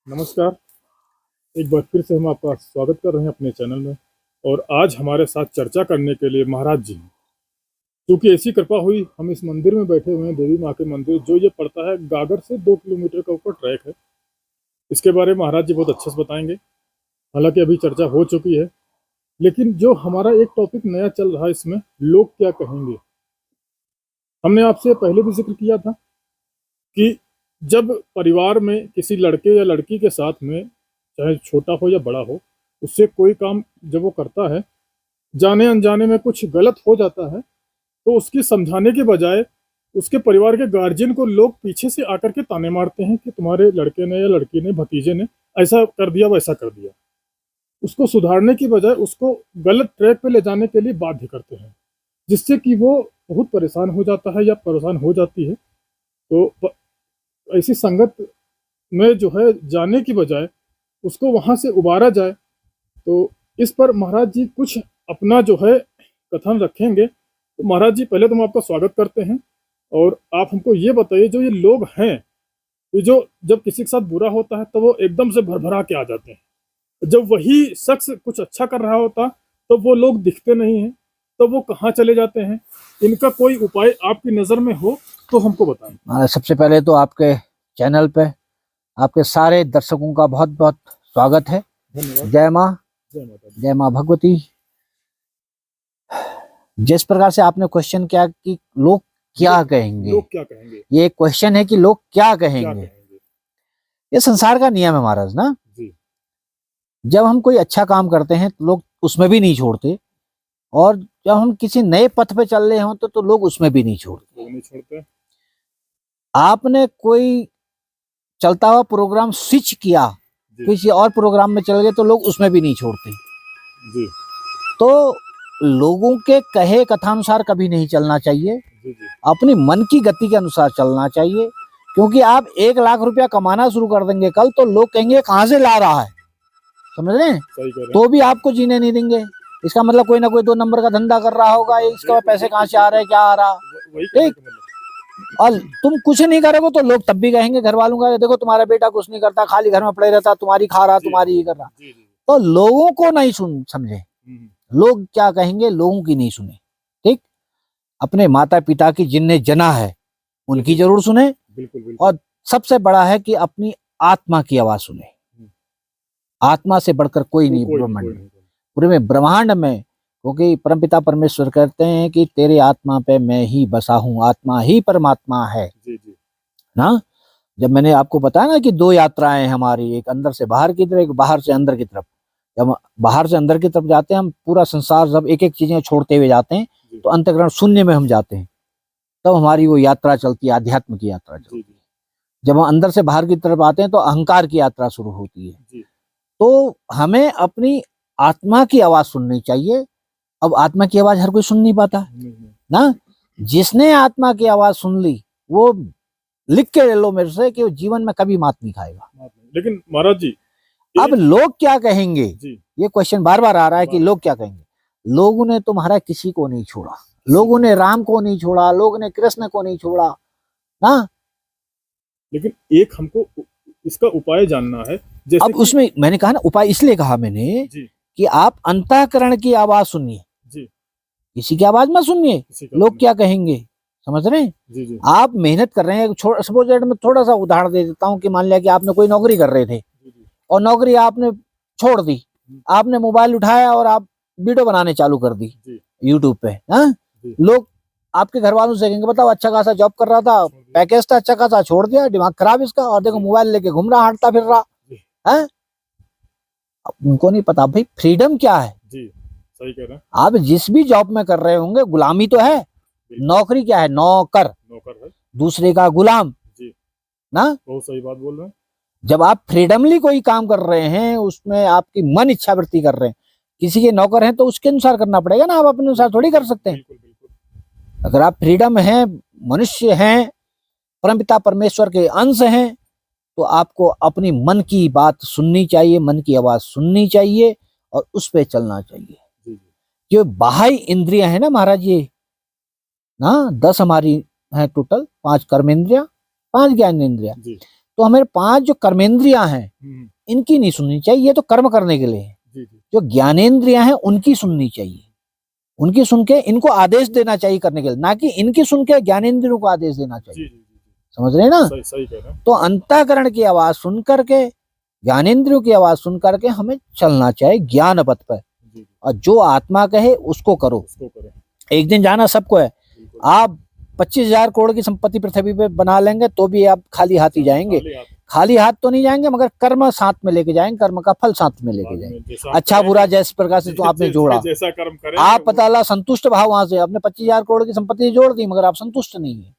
नमस्कार। एक बार फिर से हम आपका स्वागत कर रहे हैं अपने चैनल में। और आज हमारे साथ चर्चा करने के लिए महाराज जी हैं। क्योंकि ऐसी कृपा हुई, हम इस मंदिर में बैठे हुए हैं, देवी माँ के मंदिर, जो ये पड़ता है गागर से 2 किलोमीटर का ऊपर ट्रैक है। इसके बारे में महाराज जी बहुत अच्छे से बताएंगे। हालांकि अभी चर्चा हो चुकी है, लेकिन जो हमारा एक टॉपिक नया चल रहा है, इसमें लोग क्या कहेंगे। हमने आपसे पहले भी जिक्र किया था कि जब परिवार में किसी लड़के या लड़की के साथ में, चाहे छोटा हो या बड़ा हो, उससे कोई काम जब वो करता है, जाने अनजाने में कुछ गलत हो जाता है, तो उसकी समझाने के बजाय उसके परिवार के गार्जियन को लोग पीछे से आकर के ताने मारते हैं कि तुम्हारे लड़के ने या लड़की ने, भतीजे ने ऐसा कर दिया, वैसा कर दिया। उसको सुधारने की बजाय उसको गलत ट्रैक पे ले जाने के लिए बाध्य करते हैं, जिससे कि वो बहुत परेशान हो जाता है या परेशान हो जाती है। तो ऐसी संगत में जो है जाने की बजाय उसको वहां से उबारा जाए। तो इस पर महाराज जी कुछ अपना जो है कथन रखेंगे। तो महाराज जी, पहले तो हम आपका स्वागत करते हैं। और आप हमको ये बताइए, जो ये लोग हैं, ये जो जब किसी के साथ बुरा होता है तो वो एकदम से भरभरा के आ जाते हैं, जब वही शख्स कुछ अच्छा कर रहा होता तो वो लोग दिखते नहीं हैं, तो वो कहाँ चले जाते हैं। इनका कोई उपाय आपकी नज़र में हो तो हमको बताएं। सबसे पहले तो आपके चैनल पे आपके सारे दर्शकों का बहुत बहुत स्वागत है। धन्यवाद। जय माँ, जय माता दी। जय माँ भगवती। जिस प्रकार से आपने क्वेश्चन किया कि लोग क्या कहेंगे, लोग क्या कहेंगे, ये क्वेश्चन है कि लोग क्या क्या कहेंगे। कहेंगे। ये संसार का नियम है महाराज ना। जी। जब हम कोई अच्छा काम करते हैं तो लोग उसमें भी नहीं छोड़ते, और जब हम किसी नए पथ पे चल रहे हों तो लोग उसमें भी नहीं छोड़ते। लोग नहीं छोड़ते। आपने कोई चलता हुआ प्रोग्राम स्विच किया, जी। किसी और प्रोग्राम में चल गए तो लोग उसमें भी नहीं छोड़ते। जी। तो लोगों के कहे कथानुसार कभी नहीं चलना चाहिए। जी। जी। अपनी मन की गति के अनुसार चलना चाहिए। क्योंकि आप 1 लाख रुपया कमाना शुरू कर देंगे कल, तो लोग कहेंगे कहाँ से ला रहा है, समझ रहे हैं, सही कह रहे हैं। तो भी आपको जीने नहीं देंगे। इसका मतलब कोई ना कोई 2 नंबर का धंधा कर रहा होगा, इसका पैसे कहाँ से आ रहे हैं, क्या आ रहा। वही कहने ठीक। का मतलब। और तुम कुछ नहीं करोगे तो लोग तब भी कहेंगे घर वालों का, देखो तुम्हारा बेटा कुछ नहीं करता, खाली घर में पड़े रहता, तुम्हारी खा रहा, जी। तुम्हारी ये कर रहा। जी। जी। तो लोगों को नहीं समझे, हम्म। लोग क्या कहेंगे लोगों की नहीं सुने। ठीक। अपने माता पिता की जिनने जना है उनकी जरूर सुने। बिल्कुल बिल्कुल। और सबसे बड़ा है कि अपनी आत्मा की आवाज सुने। आत्मा से बढ़कर कोई नहीं ब्रह्मांड में, पूरे में ब्रह्मांड में। क्योंकि परमपिता परमेश्वर कहते हैं कि तेरे आत्मा पे मैं ही बसा हूँ, आत्मा ही परमात्मा है। जी। जी। ना, जब मैंने आपको बताया ना कि 2 यात्राएं हमारी, एक अंदर से बाहर की तरफ, एक बाहर से अंदर की तरफ। जब बाहर से अंदर की तरफ जाते हैं हम, पूरा संसार जब एक एक चीजें छोड़ते हुए जाते हैं तो अंतःकरण शून्य में हम जाते हैं, तब हमारी वो यात्रा चलती है, अध्यात्म की यात्रा चलती है। जब हम अंदर से बाहर की तरफ आते हैं तो अहंकार की यात्रा शुरू होती है। तो हमें अपनी आत्मा की आवाज सुननी चाहिए। अब आत्मा की आवाज हर कोई सुन नहीं पाता ना। जिसने आत्मा की आवाज सुन ली वो लिख के ले लो मेरे से कि वो जीवन में कभी मात नहीं खाएगा। लेकिन महाराज जी, अब लोग क्या कहेंगे, जी। ये क्वेश्चन बार बार आ रहा है कि लोग क्या कहेंगे। लोगों ने तुम्हारा किसी को नहीं छोड़ा, लोगों ने राम को नहीं छोड़ा, लोगों ने कृष्ण को नहीं छोड़ा ना। लेकिन एक हमको इसका उपाय जानना है। जैसे अब उसमें मैंने कहा ना, उपाय इसलिए कहा मैंने जी। कि आप अंतःकरण की आवाज सुनिए, जी। किसी की आवाज मत सुनिए लोग क्या कहेंगे, समझ रहे हैं। जी। जी। आप मेहनत कर रहे हैं, सपोज मैं थोड़ा सा उदाहरण दे देता हूँ कि मान लिया कि आपने कोई नौकरी कर रहे थे और नौकरी आपने छोड़ दी, आपने मोबाइल उठाया और आप वीडियो बनाने चालू कर दी यूट्यूब पे। हाँ, लोग आपके घर वालों से कहेंगे बताओ अच्छा खासा जॉब कर रहा था, पैकेज था अच्छा खासा, छोड़ दिया, दिमाग खराब इसका, और देखो मोबाइल लेके घूम रहा, हटता फिर रहा है। उनको नहीं पता भाई फ्रीडम क्या है। जी, सही कह रहे हैं। आप जिस भी जॉब में कर रहे होंगे गुलामी तो है, नौकरी क्या है, नौकर है, दूसरे का गुलाम जी ना। बहुत सही बात बोल रहे हैं। जब आप फ्रीडमली कोई काम कर रहे हैं, उसमें आपकी मन इच्छा वृत्ति कर रहे हैं, किसी के नौकर हैं तो उसके अनुसार करना पड़ेगा ना, आप अपने अनुसार थोड़ी कर सकते हैं। बिल्कुल बिल्कुल। अगर आप फ्रीडम हैं, मनुष्य हैं, परमपिता परमेश्वर के अंश हैं, तो आपको अपनी मन की बात सुननी चाहिए, मन की आवाज सुननी चाहिए और उस पर चलना चाहिए। जो बाह्य इंद्रियां है ना महाराज, ये ना 10 हमारी है टोटल, 5 कर्म इंद्रिया, 5 ज्ञान इंद्रिया। तो हमारे 5 जो कर्मेंद्रियां हैं इनकी नहीं सुननी चाहिए, ये तो कर्म करने के लिए है। जी जी जो ज्ञानेंद्रियां हैं उनकी सुननी चाहिए, उनकी सुन के इनको आदेश देना चाहिए करने के लिए, ना कि इनकी सुन के ज्ञानेंद्रियों को आदेश देना जी चाहिए। जी जी समझ रहे हैं ना? सही सही कह रहे हैं। तो अंतःकरण की आवाज सुन करके, ज्ञानेंद्रियों की आवाज सुन करके हमें चलना चाहिए ज्ञान पथ पर, जी जी और जो आत्मा कहे उसको करो। उसको करें। एक दिन जाना सबको है। बिल्कुल। आप 25,000 करोड़ की संपत्ति पृथ्वी पे बना लेंगे तो भी आप खाली हाथ ही जाएंगे। खाली हाथ। खाली हाथ तो नहीं जाएंगे, मगर कर्म साथ में लेके जाएंगे, कर्म का फल साथ में लेके बाद में जाएंगे। जैसा आप अच्छा करेंगे, बुरा जैसे प्रकार से तो आपने जोड़ा, जैसा कर्म करेंगे आप पता ला संतुष्ट भाव वहां से आपने 25,000 करोड़ की संपत्ति जोड़ दी, मगर आप संतुष्ट नहीं है,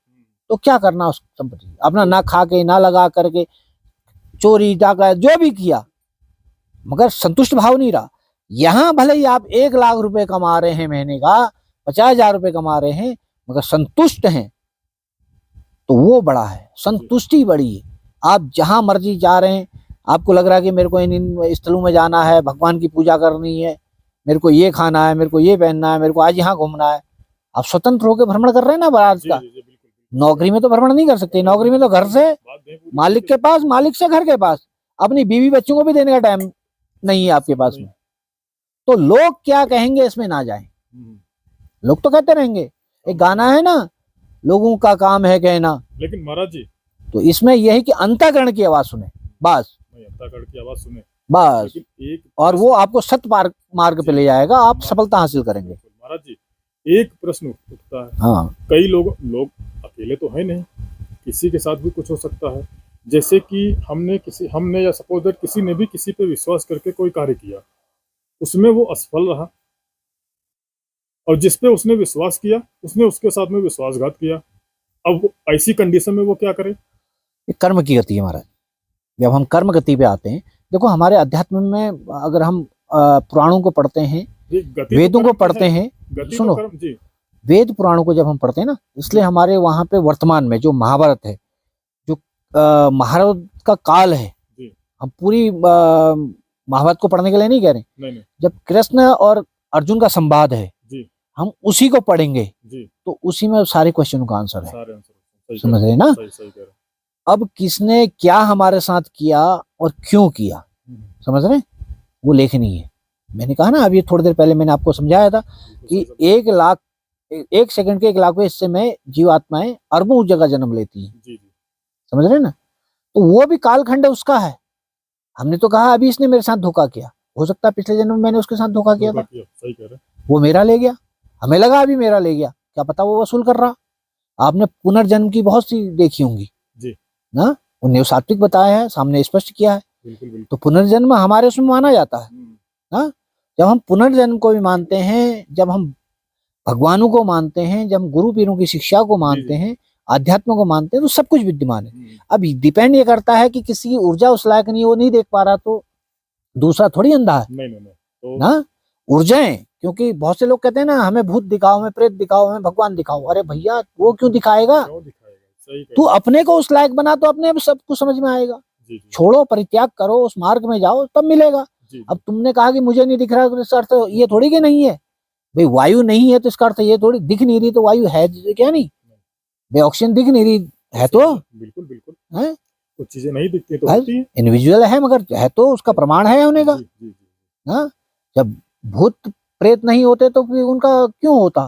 तो क्या करना उस संपत्ति? अपना ना खा के, ना लगा करके, चोरी डाका जो भी किया, मगर संतुष्ट भाव नहीं रहा। यहां भले ही आप 1 लाख रुपए कमा रहे हैं महीने का, 50,000 रुपए कमा रहे हैं, मगर संतुष्ट हैं, तो वो बड़ा है, संतुष्टि बड़ी है। आप जहां मर्जी जा रहे हैं, आपको लग रहा है कि मेरे को इन स्थलों में जाना है, भगवान की पूजा करनी है, मेरे को ये खाना है, मेरे को ये पहनना है, मेरे को आज यहाँ घूमना है, आप स्वतंत्र होकर भ्रमण कर रहे हैं ना भारत का। नौकरी में तो भ्रमण नहीं कर सकते, नौकरी में तो घर से मालिक के पास, मालिक से घर के पास, अपनी बीवी बच्चों को भी देने का टाइम नहीं है आपके पास में। तो लोग क्या कहेंगे इसमें ना जाए, लोग तो कहते रहेंगे। एक गाना है ना, लोगों का काम है कहना, लेकिन महाराज जी तो इसमें यह है कि अंतःकरण की आवाज सुने, बस अंतःकरण की आवाज सुने, बस, एक और वो आपको सत मार्ग पे ले जाएगा, आप सफलता हासिल करेंगे। महाराज जी एक प्रश्न उठता है। हाँ, कई लोग अकेले तो है नहीं, किसी के साथ भी कुछ हो सकता है। जैसे कि हमने या सपोज दैट किसी ने भी किसी पे विश्वास करके कोई कार्य किया, उसमें वो असफल रहा, और जिस पे उसने विश्वास किया उसने उसके साथ में विश्वासघात किया। अब ऐसी कंडीशन में वो क्या करे? ये कर्म की गति है महाराज। जब हम कर्म गति पे आते हैं, देखो हमारे अध्यात्म में अगर हम पुराणों को पढ़ते हैं, वेदों को पढ़ते हैं, सुनो, वेद पुराणों को जब हम पढ़ते हैं ना, इसलिए हमारे वहां पे वर्तमान में जो महाभारत है, जो महाभारत का काल है, हम पूरी महाभारत को पढ़ने के लिए नहीं कह रहे, नहीं। जब कृष्ण और अर्जुन का संवाद है, हम उसी को पढ़ेंगे तो उसी में सारे क्वेश्चनों का आंसर है। समझ रहे ना? अब किसने क्या हमारे साथ किया और क्यों किया, समझ रहे, वो लेखनी है। मैंने कहा ना अभी थोड़ी देर पहले मैंने आपको समझाया था कि 1 सेकंड के 1 लाख हिस्से में जीवात्माएं अरबों जगह जन्म लेती हैं। समझ रहे ना? तो वो भी कालखंड उसका है। हमने तो कहा अभी इसने मेरे साथ धोखा किया, हो सकता है पिछले जन्म में मैंने उसके साथ धोखा किया था, सही कह रहे, वो मेरा ले गया, हमें लगा अभी मेरा ले गया, क्या पता वो वसूल कर रहा। आपने पुनर्जन्म की बहुत सी देखी होंगी ना, उन्हें सात्विक बताया है, सामने स्पष्ट किया है। बिल्कुल। तो पुनर्जन्म हमारे उसमें माना जाता है ना। जब हम पुनर्जन्म को भी मानते हैं, जब हम भगवानों को मानते हैं, जब हम गुरु पीरों की शिक्षा को मानते हैं, अध्यात्म को मानते हैं, तो सब कुछ विद्यमान है। अब डिपेंड ये करता है कि किसी की ऊर्जा उस लायक नहीं, वो नहीं देख पा रहा, तो दूसरा थोड़ी अंधा है। नहीं। तो ना ऊर्जाएं, क्योंकि बहुत से लोग कहते हैं ना हमें भूत दिखाओ, हमें प्रेत दिखाओ, हमें भगवान दिखाओ। अरे भैया वो क्यों दिखाएगा? तू अपने को उस लायक बना, तो अपने सब कुछ समझ में आएगा। छोड़ो, परित्याग करो, उस मार्ग में जाओ, तब मिलेगा। अब तुमने कहा कि मुझे नहीं दिख रहा, तो इसका अर्थ ये थोड़ी कि नहीं है भाई। वायु नहीं है तो इसका अर्थ ये थोड़ी, दिख नहीं रही तो वायु है क्या? नहीं भाई, ऑक्सीजन दिख नहीं रही है तो बिल्कुल है, कुछ चीजें नहीं दिखती तो होती है, इनविजुअल है, मगर है तो उसका प्रमाण है होने का। जब भूत प्रेत नहीं होते तो फिर उनका क्यों होता?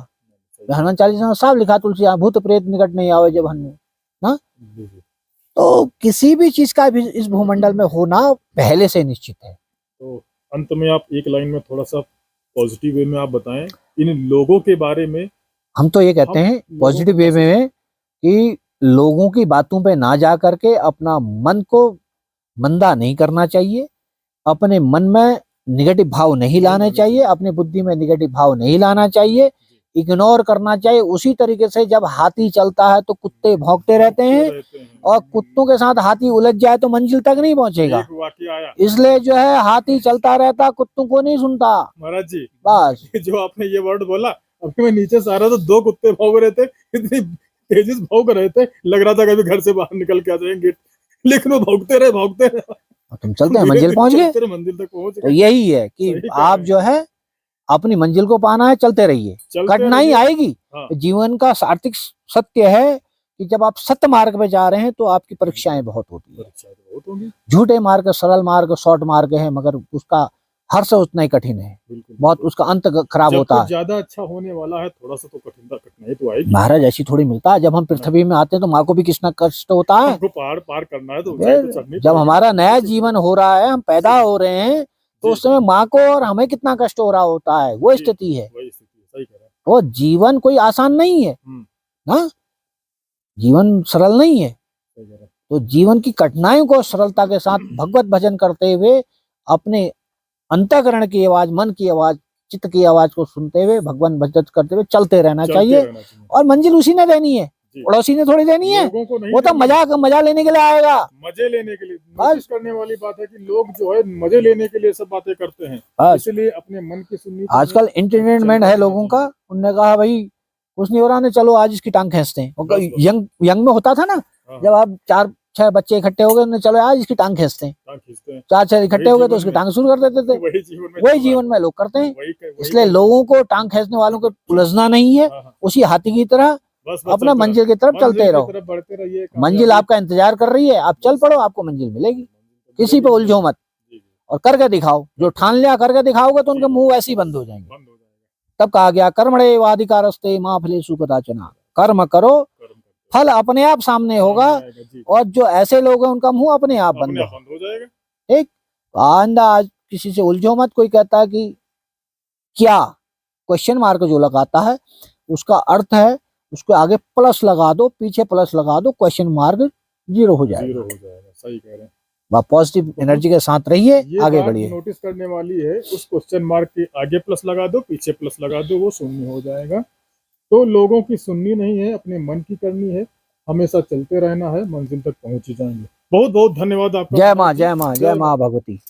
हनुमान चालीसा में साफ लिखा, तुलसी भूत प्रेत निकट नहीं आवे जब हनुमान ना। तो किसी भी चीज का भी इस भूमंडल में होना पहले से निश्चित है। तो अंत में आप एक लाइन में थोड़ा सा पॉजिटिव वे में आप बताएं इन लोगों के बारे में। हम तो ये कहते हैं पॉजिटिव वे में कि लोगों की बातों पे ना जा करके अपना मन को मंदा नहीं करना चाहिए, अपने मन में निगेटिव भाव नहीं लाने चाहिए, अपनी बुद्धि में निगेटिव भाव नहीं लाना चाहिए, इग्नोर करना चाहिए। उसी तरीके से जब हाथी चलता है तो कुत्ते भौंकते रहते हैं, और कुत्तों के साथ हाथी उलझ जाए तो मंजिल तक नहीं पहुंचेगा। इसलिए जो है हाथी चलता रहता, कुत्तों को नहीं सुनता। महाराज जी बस जो आपने ये वर्ड बोला, अभी मैं नीचे से आ रहा था, 2 कुत्ते भौंक रहे थे, इतनी तेजी से भौंक रहे थे, लग रहा था कभी घर से बाहर निकल के आ जाएंगे, लेकिन वो भौंकते रहे। तुम चलते हैं मंजिल पहुंच गए। मंजिल तक पहुंच गए। तो यही है कि आप जो है अपनी मंजिल को पाना है, चलते रहिए, कठिनाई आएगी। जीवन का सार्थक सत्य है कि जब आप सत्य मार्ग पे जा रहे हैं तो आपकी परीक्षाएं बहुत होती है। परीक्षा तो बहुत होगी। झूठे मार्ग, सरल मार्ग, शॉर्ट मार्ग है, मगर उसका हर्ष उतना ही कठिन है, बिल्कुल बहुत उसका अंत खराब जब होता कुछ है। ज्यादा अच्छा होने वाला है, थोड़ा सा तो कठिनाई तो आएगी। महाराज ऐसी थोड़ी मिलता है, जब हम पृथ्वी में आते हैं तो माँ को भी कितना कष्ट होता है। हमको पहाड़ पार करना है तो ऊंचाई तो चढ़नी जब पड़ेगी। हमारा नया जीवन हो रहा है, हम पैदा हो रहे हैं, तो जी, उस समय माँ को और हमें कितना कष्ट हो रहा होता है, वो जी, स्थिति है। वही स्थिति है, सही कह रहे हैं। तो जीवन कोई आसान नहीं है ना, जीवन सरल नहीं है। सही कह रहे हैं। तो जीवन की कठिनाइयों को सरलता के साथ भगवत भजन करते हुए, अपने अंतःकरण की आवाज, मन की आवाज, चित्त की आवाज को सुनते हुए, भगवान भजन करते हुए चलते रहना चाहिए। रहना चाहिए। और मंजिल उसी ने देनी है, जी। पड़ोसी ने थोड़ी देनी है। लोगों को नहीं वो तो देनी है। मजा लेने के लिए आएगा। मजे लेने के लिए। नोटिस करने वाली बात है कि लोग जो है मजे लेने के लिए सब बातें करते हैं, बस इसलिए अपने मन की सुननी आजकल एंटरटेनमेंट है लोगों का। उनने कहा भाई कुछ नहीं हो रहा, ने चलो आज इसकी टांग खींचते हैं। बस, बस। यंग में होता था ना, हाँ, जब आप 4-6 बच्चे इकट्ठे हो गए, उन्हें चलो आज इसकी टांग खींचते हैं। टांग खींचते हैं। 4-6 इकट्ठे वही हो गए तो जीवन उसकी में- टांग शुरू कर देते थे। वही जीवन में वही जीवन में लोग करते हैं। वही इसलिए लोगों को टांग खींचने वालों को उलझना नहीं है, हाँ, हाँ। उसी हाथी की तरह बस अपना चलते मंजिल की तरफ रहो। चलते मंजिल रहो। की तरफ बढ़ते रहिए। मंजिल आपका इंतजार कर रही है, आप चल पड़ो, आपको मंजिल मिलेगी। किसी पे उलझो मत, जी, जी, और करके दिखाओ। जो ठान लिया करके दिखाओगे तो उनके मुंह वैसे ही बंद हो जाएंगे। बंद हो जाएगा। तब कहा गया कर्मणे वाधिकारस्ते मां फलेषु कदाचन, कर्म करो, कर्म करते फल अपने आप सामने होगा। सामने आएगा, जी। और जो ऐसे लोग हैं उनका मुंह अपने आप बंद अपने आप हो। बंद हो जाएगा। ठीक, आइंदा आज किसी से उलझो मत। कोई कहता है कि क्या, क्वेश्चन मार्क जो लगाता है उसका अर्थ है उसके आगे प्लस लगा दो, पीछे प्लस लगा दो, क्वेश्चन मार्क जीरो हो जाएगा। जीरो हो जाएगा, सही कह रहे हैं। पॉजिटिव एनर्जी के साथ रहिए, ये आगे बात बढ़िए। नोटिस करने वाली है, उस क्वेश्चन मार्क के आगे प्लस लगा दो, पीछे प्लस लगा दो, वो शून्य हो जाएगा। तो लोगों की सुननी नहीं है, अपने मन की करनी है। हमेशा चलते रहना है, मंजिल तक पहुंच ही जाएंगे। बहुत बहुत धन्यवाद आपका। जय माँ, जय माँ, जय माँ भगवती।